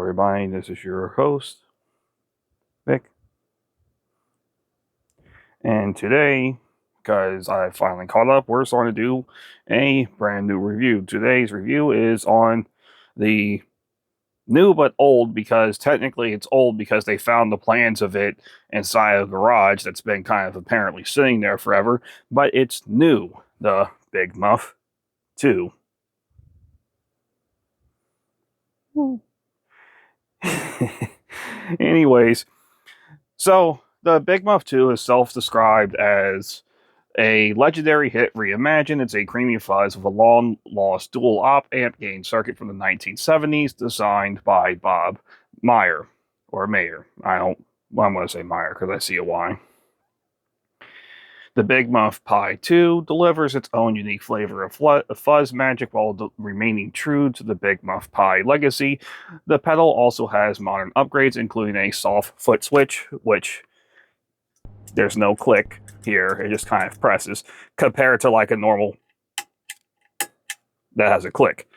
everybody, this is your host, Vic. And today, because I finally caught up, we're starting to do a brand new review. Today's review is on the new but old, because technically it's old because they found the plans of it inside a garage that's been kind of apparently sitting there forever, but it's new, the Big Muff 2. Anyways, so the Big Muff 2 is self-described as a legendary hit reimagined. It's a creamy fuzz with a long-lost dual op amp gain circuit from the 1970s, designed by Bob Meyer, or Mayer. I'm going to say Meyer because I see a Y. The Big Muff Pi 2 delivers its own unique flavor of fuzz magic while remaining true to the Big Muff Pi legacy. The pedal also has modern upgrades, including a soft foot switch, which there's no click here, it just kind of presses, compared to like a normal that has a click.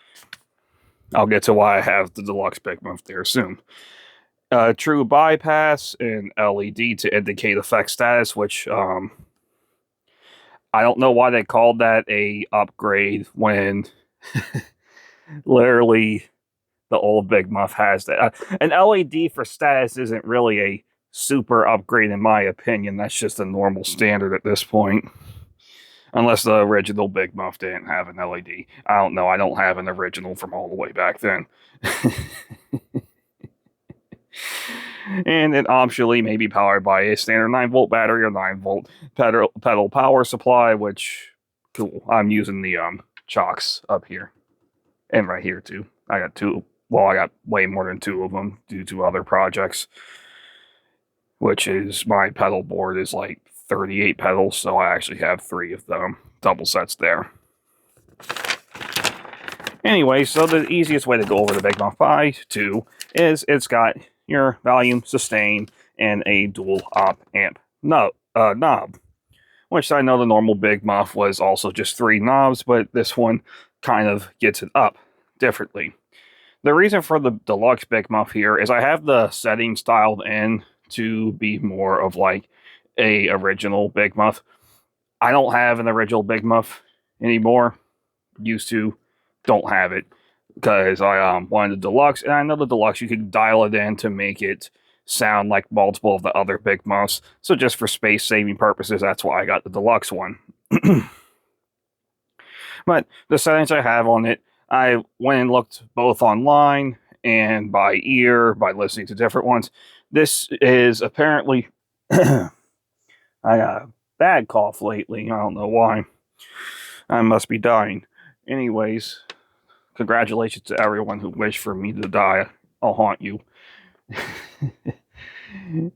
I'll get to why I have the deluxe Big Muff there soon. True bypass and LED to indicate effect status, which I don't know why they called that a upgrade when literally the old Big Muff has that. An LED for status isn't really a super upgrade in my opinion. That's just a normal standard at this point. Unless the original Big Muff didn't have an LED. I don't know. I don't have an original from all the way back then. And it optionally may be powered by a standard 9-volt battery or 9-volt pedal power supply, which, cool. I'm using the chocks up here. And right here, too. I got two. Well, I got way more than two of them due to other projects. Which is, my pedal board is like 38 pedals, so I actually have 3 of them. Double sets there. Anyway, so the easiest way to go over the Big Muff Pi 2 is it's got your volume, sustain, and a dual op amp knob. Which I know the normal Big Muff was also just 3 knobs, but this one kind of gets it up differently. The reason for the deluxe Big Muff here is I have the settings dialed in to be more of like a original Big Muff. I don't have an original Big Muff anymore. Used to, don't have it because I wanted the deluxe, and I know the deluxe you can dial it in to make it sound like multiple of the other Big Muffs. So just for space saving purposes, that's why I got the deluxe one. But the settings I have on it, I went and looked both online and by ear, by listening to different ones. This is apparently, I got a bad cough lately. I don't know why. I must be dying. Anyways, congratulations to everyone who wished for me to die. I'll haunt you.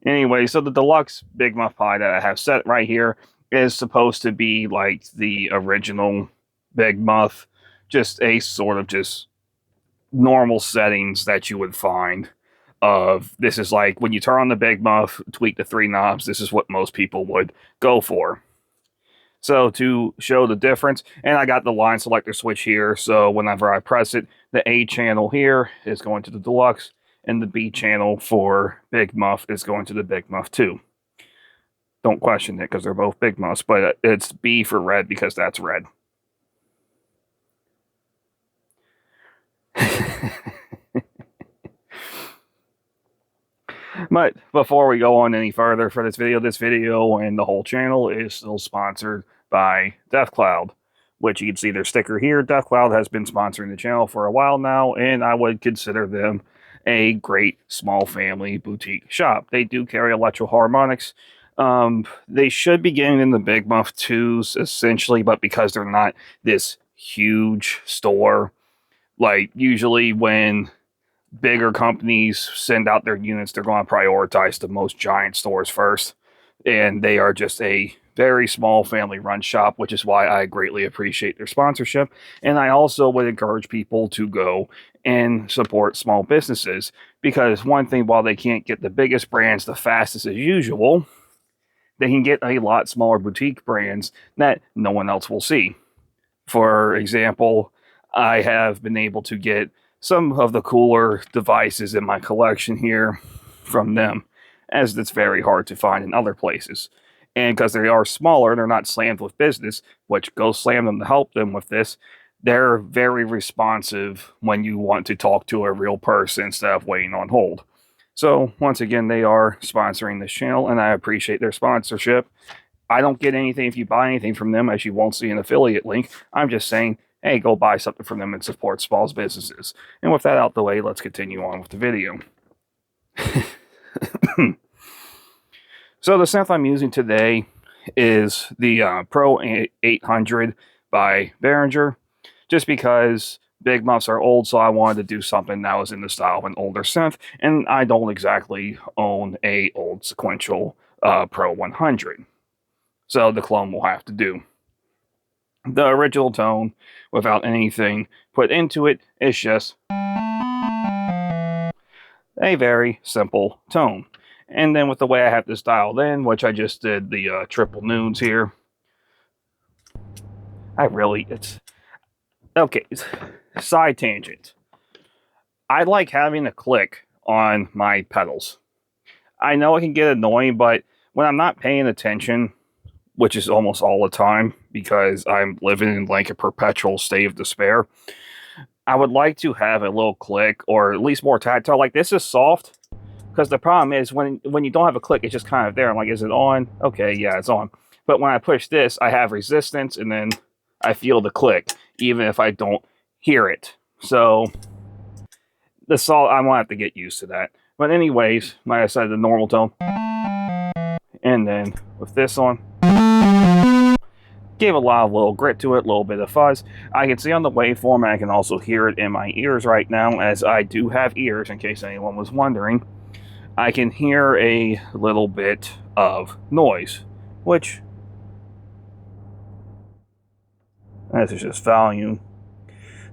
Anyway, so the deluxe Big Muff Pi that I have set right here is supposed to be like the original Big Muff. Just a sort of just normal settings that you would find. This is like when you turn on the Big Muff, tweak the 3 knobs, this is what most people would go for. So to show the difference, and I got the line selector switch here, so whenever I press it, the A channel here is going to the deluxe, and the B channel for Big Muff is going to the Big Muff 2. Don't question it because they're both Big Muffs, but it's B for red because that's red. But before we go on any further for this video and the whole channel is still sponsored by DeathCloud, which you can see their sticker here. DeathCloud has been sponsoring the channel for a while now, and I would consider them a great small family boutique shop. They do carry electro harmonics. They should be getting in the Big Muff 2s essentially, but because they're not this huge store, like usually when bigger companies send out their units, they're going to prioritize the most giant stores first. And they are just a very small family run shop, which is why I greatly appreciate their sponsorship. And I also would encourage people to go and support small businesses, because one thing, while they can't get the biggest brands the fastest as usual, they can get a lot smaller boutique brands that no one else will see. For example, I have been able to get some of the cooler devices in my collection here from them, as it's very hard to find in other places. And because they are smaller, they're not slammed with business, which go slam them to help them with this. They're very responsive when you want to talk to a real person instead of waiting on hold. So once again, they are sponsoring this channel, and I appreciate their sponsorship. I don't get anything if you buy anything from them, as you won't see an affiliate link. I'm just saying, hey, go buy something from them and support small businesses. And with that out the way, let's continue on with the video. So the synth I'm using today is the Pro 800 by Behringer, just because Big Muffs are old, so I wanted to do something that was in the style of an older synth, and I don't exactly own a old sequential Pro 100. So the clone will have to do. The original tone, without anything put into it, is just a very simple tone. And then with the way I have this dialed in, which I just did the triple noons here, okay, side tangent. I like having a click on my pedals. I know it can get annoying, but when I'm not paying attention, which is almost all the time because I'm living in like a perpetual state of despair, I would like to have a little click, or at least more tactile. Like, this is soft, because the problem is when you don't have a click, it's just kind of there. I'm like, is it on? Okay, yeah, it's on. But when I push this, I have resistance, and then I feel the click, even if I don't hear it. So I'm gonna have to get used to that. But anyways, like I said, the normal tone, and then with this on, gave a lot of little grit to it, a little bit of fuzz. I can see on the waveform, I can also hear it in my ears right now, as I do have ears, in case anyone was wondering. I can hear a little bit of noise, which, this is just volume.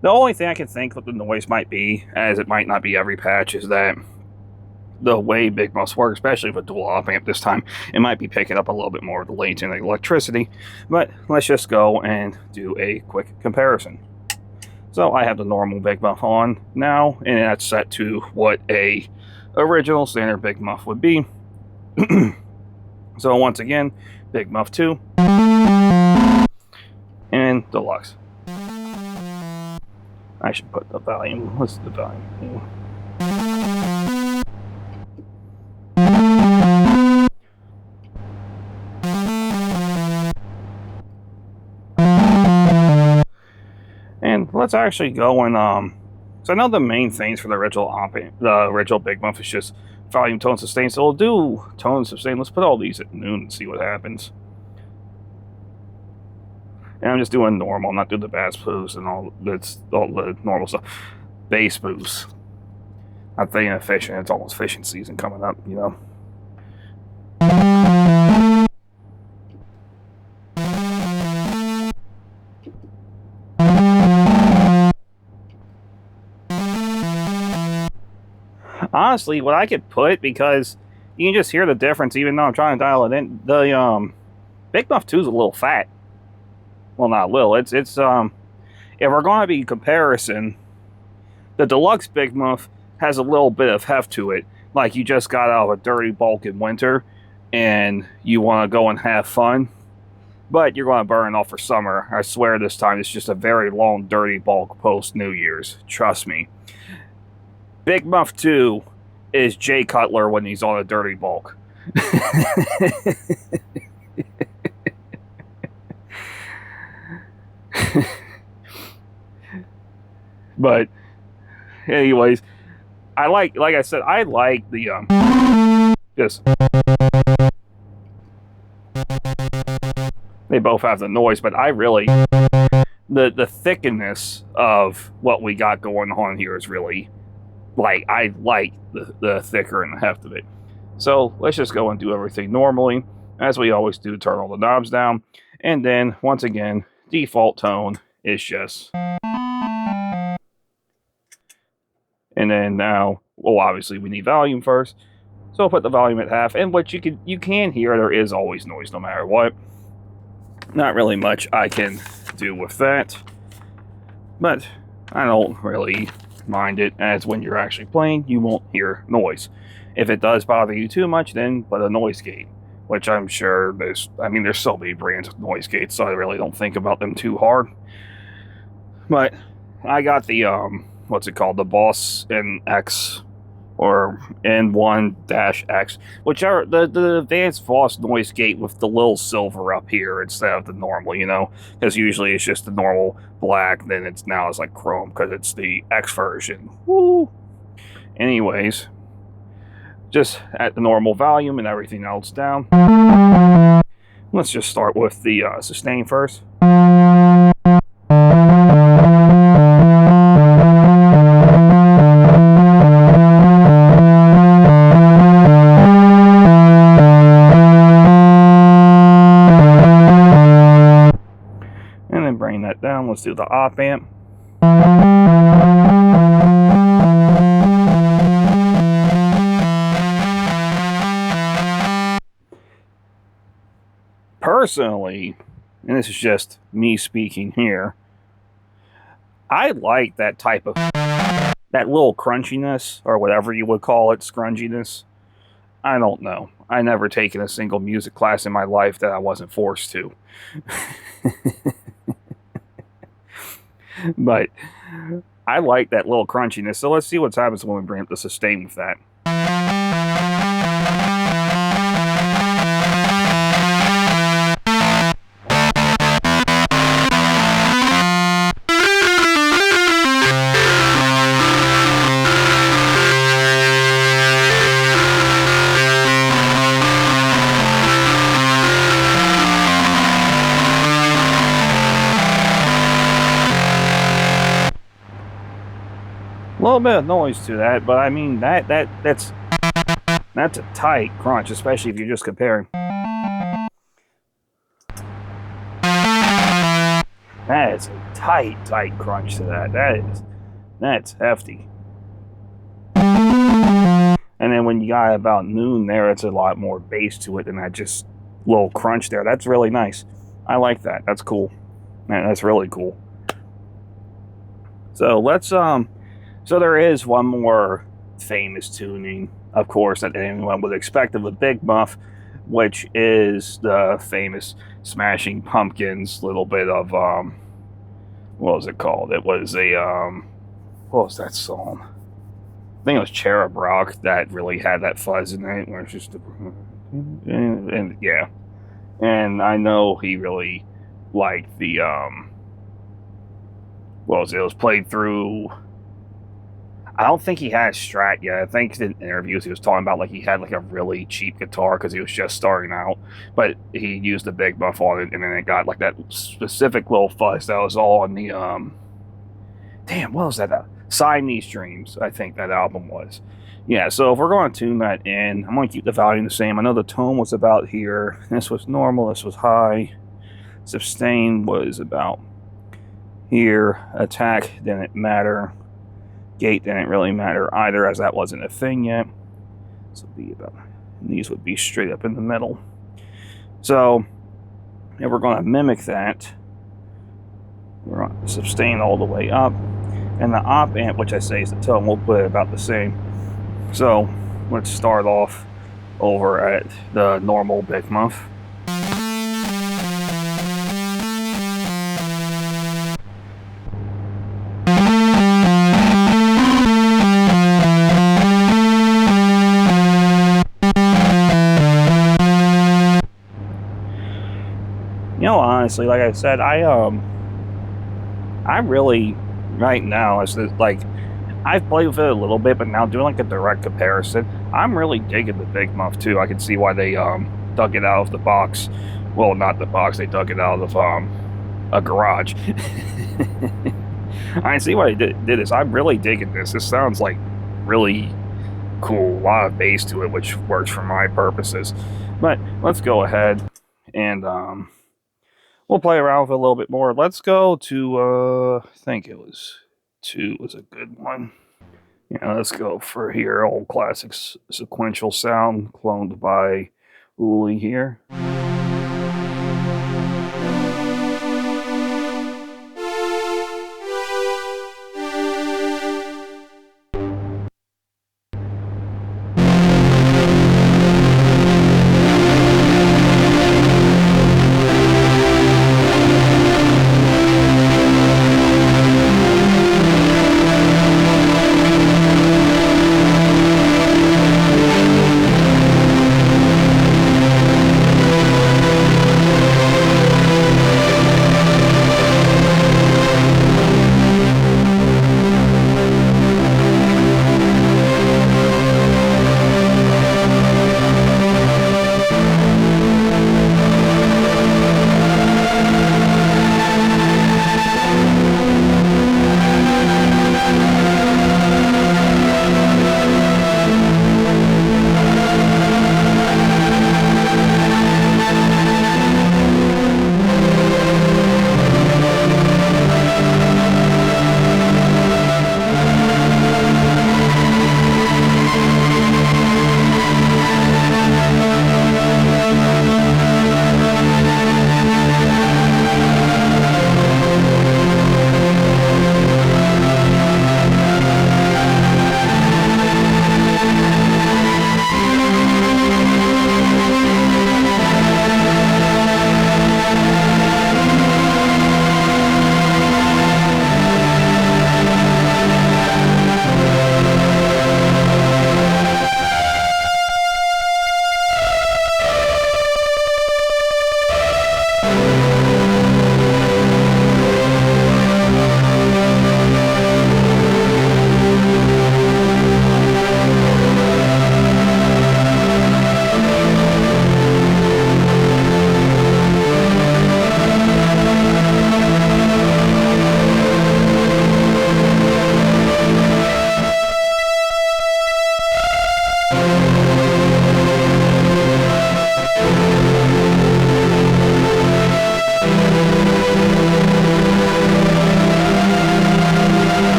The only thing I can think what the noise might be, as it might not be every patch, is that the way Big Muffs work, especially with dual op amp this time, it might be picking up a little bit more of the latent electricity. But let's just go and do a quick comparison. So I have the normal Big Muff on now, and that's set to what a original standard Big Muff would be. So once again, Big Muff 2 and Deluxe. I should put the volume. What's the volume? And let's actually go and so I know the main things for the original Big Muff is just volume, tone, sustain. So we'll do tone and sustain. Let's put all these at noon and see what happens. And I'm just doing normal, not doing the bass boost and all the normal stuff. Bass boost. I'm thinking of fishing. It's almost fishing season coming up, you know. Honestly, what I could put, because you can just hear the difference even though I'm trying to dial it in, the Big Muff 2 is a little fat. Well, not a little. It's if we're going to be comparison, the Deluxe Big Muff has a little bit of heft to it. Like you just got out of a dirty bulk in winter and you want to go and have fun, but you're going to burn off for summer. I swear this time it's just a very long dirty bulk post New Year's. Trust me. Big Muff 2 is Jay Cutler when he's on a dirty bulk. But anyways, like I said, I like the just, they both have the noise, but I really, the thickness of what we got going on here is really, like, I like the thicker and the heft of it. So let's just go and do everything normally, as we always do. Turn all the knobs down, and then once again, default tone is just, and then now, well, obviously we need volume first, so I'll put the volume at half. And what you can hear, there is always noise no matter what. Not really much I can do with that, but I don't really mind it, as when you're actually playing, you won't hear noise. If it does bother you too much, then put a noise gate, which I'm sure there's so many brands of noise gates, so I really don't think about them too hard. But I got the, what's it called, the Boss NX, or N1-X, which are the advanced Boss noise gate with the little silver up here instead of the normal, you know, because usually it's just the normal black, then it's like chrome because it's the X version. Woo! Anyways, just at the normal volume and everything else down. Let's just start with the sustain first. And then bring that down. Let's do the op amp. Personally, and this is just me speaking here, I like that type of, that little crunchiness, or whatever you would call it, scrunginess. I don't know. I never taken a single music class in my life that I wasn't forced to. But I like that little crunchiness. So let's see what happens when we bring up the sustain with that. A little bit of noise to that, but I mean that's a tight crunch, especially if you're just comparing. That is a tight crunch to that. That's hefty. And then when you got about noon there, it's a lot more bass to it than that just little crunch there. That's really nice. I like that. That's cool. Man, that's really cool. So let's so there is one more famous tuning, of course, that anyone would expect of a Big Muff, which is the famous Smashing Pumpkins little bit of, what was it called? It was a, what was that song? I think it was Cherub Rock that really had that fuzz in it, where it's just, and yeah. And I know he really liked the, what was it? It was played through, I don't think he had a Strat yet. I think in interviews he was talking about like he had like a really cheap guitar because he was just starting out, but he used the Big Muff on it, and then it got like that specific little fuzz that was all on the damn, what was that? Siamese Dreams, I think that album was. Yeah, so if we're going to tune that in, I'm going to keep the volume the same. I know the tone was about here. This was normal. This was high. Sustain was about here. Attack didn't matter. Gate didn't really matter either, as that wasn't a thing yet. This would be about, and these would be straight up in the middle. So if we're going to mimic that, we're going to sustain all the way up, and the op amp, which I say is the tone, we'll put it about the same. So let's start off over at the normal Big Muff. You know, honestly, like I said, I really, right now, it's like, I've played with it a little bit, but now doing like a direct comparison, I'm really digging the Big Muff too. I can see why they dug it out of the box. Well, not the box, they dug it out of a garage. I can see why they did this. I'm really digging this. This sounds like really cool. A lot of bass to it, which works for my purposes. But let's go ahead and we'll play around with it a little bit more. Let's go to, I think it was 2 was a good one. Yeah, let's go for here, old classic sequential sound, cloned by Uli here.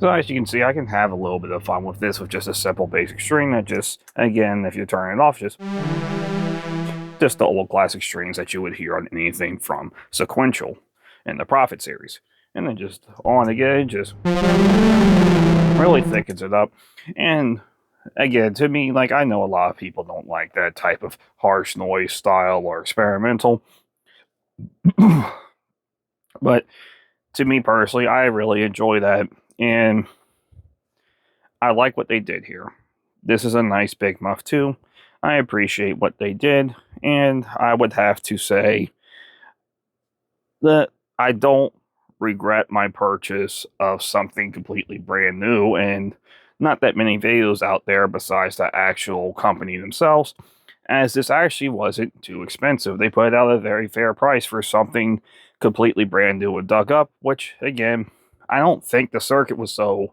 So as you can see, I can have a little bit of fun with this with just a simple basic string that just, again, if you turn it off, just the old classic strings that you would hear on anything from Sequential in the Prophet series. And then just on again, just really thickens it up. And again, to me, like, I know a lot of people don't like that type of harsh noise style or experimental. But to me personally, I really enjoy that. And I like what they did here. This is a nice big Muff too. I appreciate what they did. And I would have to say that I don't regret my purchase of something completely brand new, and not that many videos out there besides the actual company themselves, as this actually wasn't too expensive. They put out a very fair price for something completely brand new and dug up, which again, I don't think the circuit was so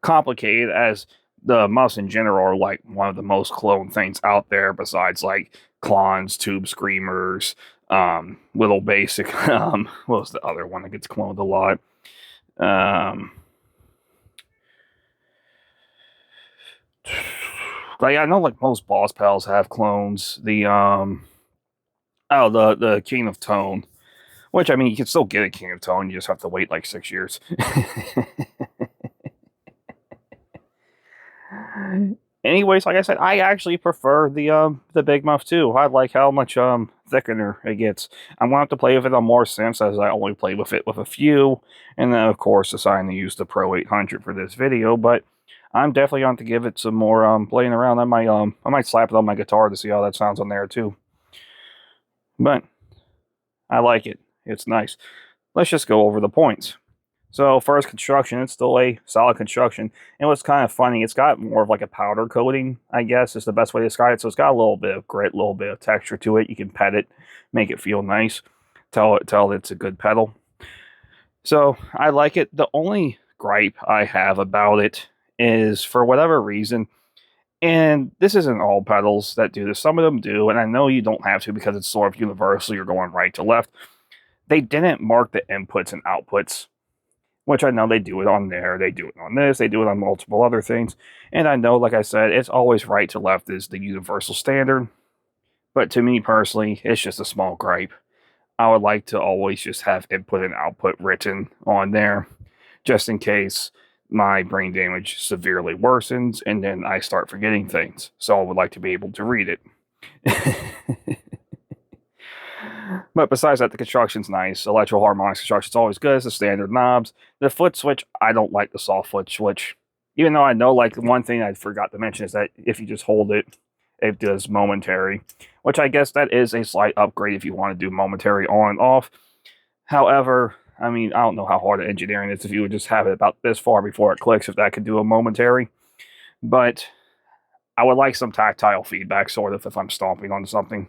complicated, as the Muffs in general are like one of the most cloned things out there besides like Klons, Tube Screamers, little basic, what was the other one that gets cloned a lot? Like, I know like most Boss Pals have clones. The the King of Tone, which, I mean, you can still get a King of Tone, you just have to wait like 6 years. Anyways, like I said, I actually prefer the Big Muff too. I like how much thickener it gets. I'm gonna have to play with it on more synths, as I only play with it with a few, and then of course deciding to use the Pro 800 for this video. But I'm definitely going to give it some more playing around. I might slap it on my guitar to see how that sounds on there too. But I like it. It's nice. Let's just go over the points. So first, construction. It's still a solid construction. And what's kind of funny, it's got more of like a powder coating, I guess, is the best way to describe it. So it's got a little bit of grit, a little bit of texture to it. You can pet it, make it feel nice, tell it's a good pedal. So I like it. The only gripe I have about it is, for whatever reason, and this isn't all pedals that do this, some of them do, and I know you don't have to because it's sort of universal, you're going right to left. They didn't mark the inputs and outputs, which I know they do it on there, they do it on this, they do it on multiple other things. And I know, like I said, it's always right to left is the universal standard. But to me personally, it's just a small gripe. I would like to always just have input and output written on there, just in case my brain damage severely worsens and then I start forgetting things. So I would like to be able to read it. But besides that, the construction's nice. Electro harmonics construction's always good. It's the standard knobs. The foot switch, I don't like the soft foot switch. Even though I know, like, one thing I forgot to mention is that if you just hold it, it does momentary. Which I guess that is a slight upgrade if you want to do momentary on and off. However, I mean, I don't know how hard the engineering is if you would just have it about this far before it clicks, if that could do a momentary. But I would like some tactile feedback, sort of, if I'm stomping on something.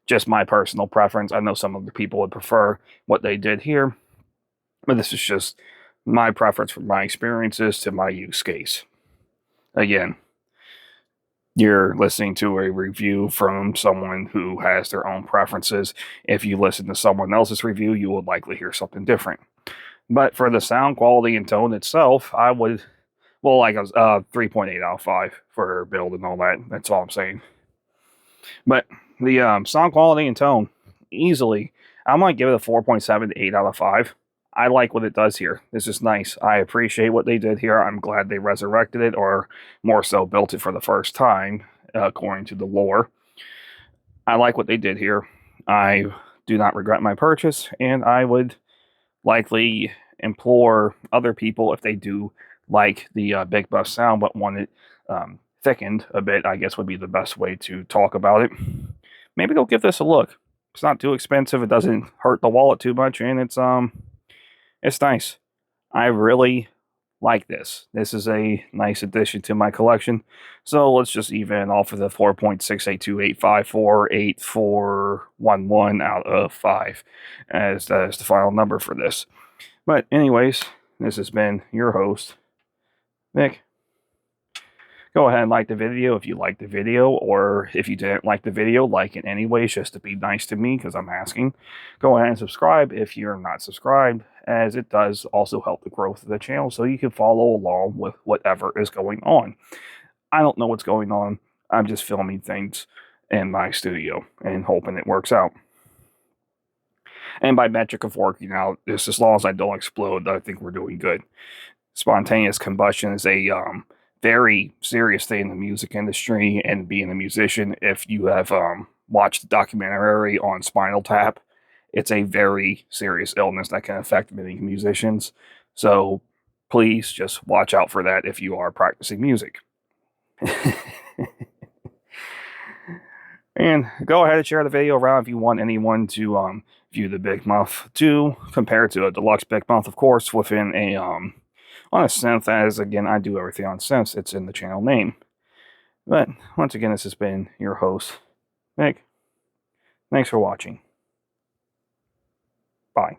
Just my personal preference. I know some other people would prefer what they did here, but this is just my preference from my experiences to my use case. Again, you're listening to a review from someone who has their own preferences. If you listen to someone else's review, you would likely hear something different. But for the sound quality and tone itself, I would, well, like a 3.8 out of 5 for build and all that. That's all I'm saying. But the sound quality and tone, easily, I'm going to give it a 4.7 to 8 out of 5. I like what it does here. This is nice. I appreciate what they did here. I'm glad they resurrected it, or more so built it for the first time, according to the lore. I like what they did here. I do not regret my purchase, and I would likely implore other people, if they do like the Big Muff sound but want it thickened a bit, I guess would be the best way to talk about it. Maybe go give this a look. It's not too expensive. It doesn't hurt the wallet too much, and it's nice. I really like this. This is a nice addition to my collection. So let's just even off of the 4.6828548411 out of 5 as the final number for this. But anyways, this has been your host, Vic. Go ahead and like the video if you liked the video, or if you didn't like the video, like it anyways, just to be nice to me, because I'm asking. Go ahead and subscribe if you're not subscribed, as it does also help the growth of the channel, so you can follow along with whatever is going on. I don't know what's going on. I'm just filming things in my studio and hoping it works out. And by metric of working out, just as long as I don't explode, I think we're doing good. Spontaneous combustion is a very serious thing in the music industry, and being a musician, if you have watched the documentary on Spinal Tap, it's a very serious illness that can affect many musicians. So please just watch out for that if you are practicing music. And go ahead and share the video around if you want anyone to view the Big Muff 2 compared to a deluxe Big Muff, of course, within a on a synth, as again I do everything on synths. It's in the channel name. But once again, this has been your host, Mick. Thanks for watching. Bye.